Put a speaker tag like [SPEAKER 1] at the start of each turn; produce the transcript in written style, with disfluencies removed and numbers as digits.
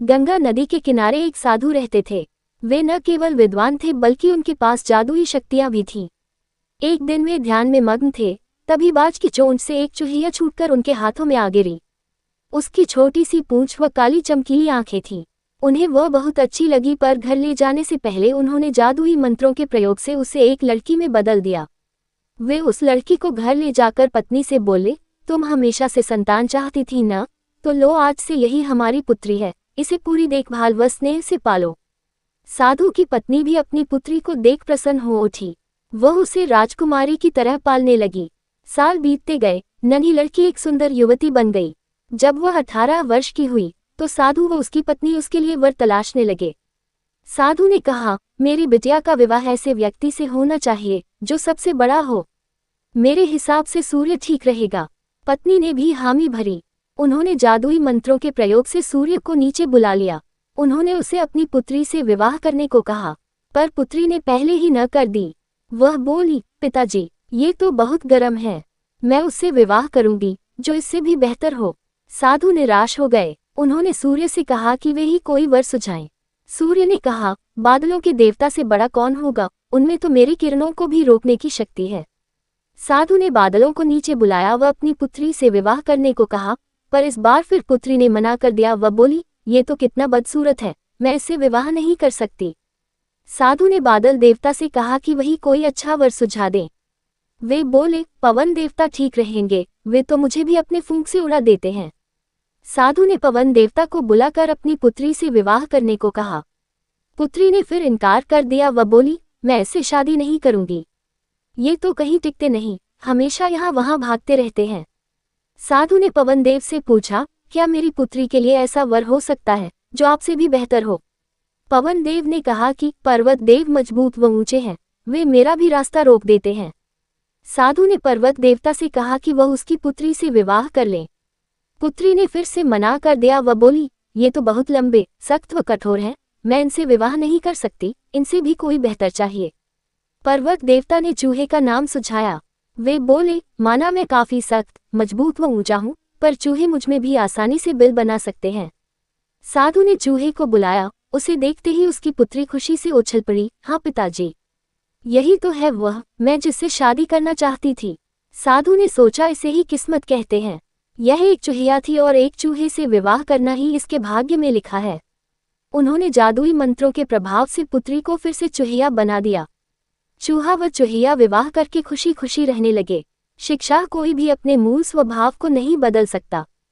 [SPEAKER 1] गंगा नदी के किनारे एक साधु रहते थे। वे न केवल विद्वान थे बल्कि उनके पास जादुई शक्तियां भी थीं। एक दिन वे ध्यान में मग्न थे, तभी बाज की चोंच से एक चूहिया छूटकर उनके हाथों में आ गिरी। उसकी छोटी सी पूंछ व काली चमकीली आंखें थीं। उन्हें वह बहुत अच्छी लगी, पर घर ले जाने से पहले उन्होंने जादुई मंत्रों के प्रयोग से उसे एक लड़की में बदल दिया। वे उस लड़की को घर ले जाकर पत्नी से बोले, तुम हमेशा से संतान चाहती थी न, तो लो आज से यही हमारी पुत्री है, इसे पूरी देखभाल व स्नेह से पालो। साधु की पत्नी भी अपनी पुत्री को देख प्रसन्न हो उठी। वह उसे राजकुमारी की तरह पालने लगी। साल बीतते गए, नन्ही लड़की एक सुंदर युवती बन गई। जब वह 18 वर्ष की हुई तो साधु व उसकी पत्नी उसके लिए वर तलाशने लगे। साधु ने कहा, मेरी बिटिया का विवाह ऐसे व्यक्ति से होना चाहिए जो सबसे बड़ा हो। मेरे हिसाब से सूर्य ठीक रहेगा। पत्नी ने भी हामी भरी। उन्होंने जादुई मंत्रों के प्रयोग से सूर्य को नीचे बुला लिया। उन्होंने उसे अपनी पुत्री से विवाह करने को कहा, पर पुत्री ने पहले ही न कर दी। वह बोली, पिताजी, ये तो बहुत गर्म है, मैं उससे विवाह करूंगी जो इससे भी बेहतर हो। साधु निराश हो गए। उन्होंने सूर्य से कहा कि वे ही कोई वर सुझाएं। सूर्य ने कहा, बादलों के देवता से बड़ा कौन होगा, उनमें तो मेरी किरणों को भी रोकने की शक्ति है। साधु ने बादलों को नीचे बुलाया व अपनी पुत्री से विवाह करने को कहा, पर इस बार फिर पुत्री ने मना कर दिया। वह बोली, ये तो कितना बदसूरत है, मैं इससे विवाह नहीं कर सकती। साधु ने बादल देवता से कहा कि वही कोई अच्छा वर सुझा दें। वे बोले, पवन देवता ठीक रहेंगे, वे तो मुझे भी अपने फूंक से उड़ा देते हैं। साधु ने पवन देवता को बुलाकर अपनी पुत्री से विवाह करने को कहा। पुत्री ने फिर इनकार कर दिया। वह बोली, मैं इससे शादी नहीं करूंगी, ये तो कहीं टिकते नहीं, हमेशा यहाँ वहाँ भागते रहते हैं। साधु ने पवन देव से पूछा, क्या मेरी पुत्री के लिए ऐसा वर हो सकता है जो आपसे भी बेहतर हो? पवन देव ने कहा कि पर्वत देव मजबूत व ऊंचे हैं, वे मेरा भी रास्ता रोक देते हैं। साधु ने पर्वत देवता से कहा कि वह उसकी पुत्री से विवाह कर ले। पुत्री ने फिर से मना कर दिया। वह बोली, ये तो बहुत लंबे, सख्त व कठोर हैं, मैं इनसे विवाह नहीं कर सकती, इनसे भी कोई बेहतर चाहिए। पर्वत देवता ने चूहे का नाम सुझाया। वे बोले, माना मैं काफी सख्त, मजबूत व ऊंचा हूं, पर चूहे मुझमें भी आसानी से बिल बना सकते हैं। साधु ने चूहे को बुलाया। उसे देखते ही उसकी पुत्री खुशी से उछल पड़ी। हाँ पिताजी, यही तो है वह, मैं जिससे शादी करना चाहती थी। साधु ने सोचा, इसे ही किस्मत कहते हैं। यह एक चूहिया थी और एक चूहे से विवाह करना ही इसके भाग्य में लिखा है। उन्होंने जादुई मंत्रों के प्रभाव से पुत्री को फिर से चूहिया बना दिया। चूहा व चूहिया विवाह करके खुशी खुशी रहने लगे। शिक्षा कोई भी अपने मूल स्वभाव को नहीं बदल सकता।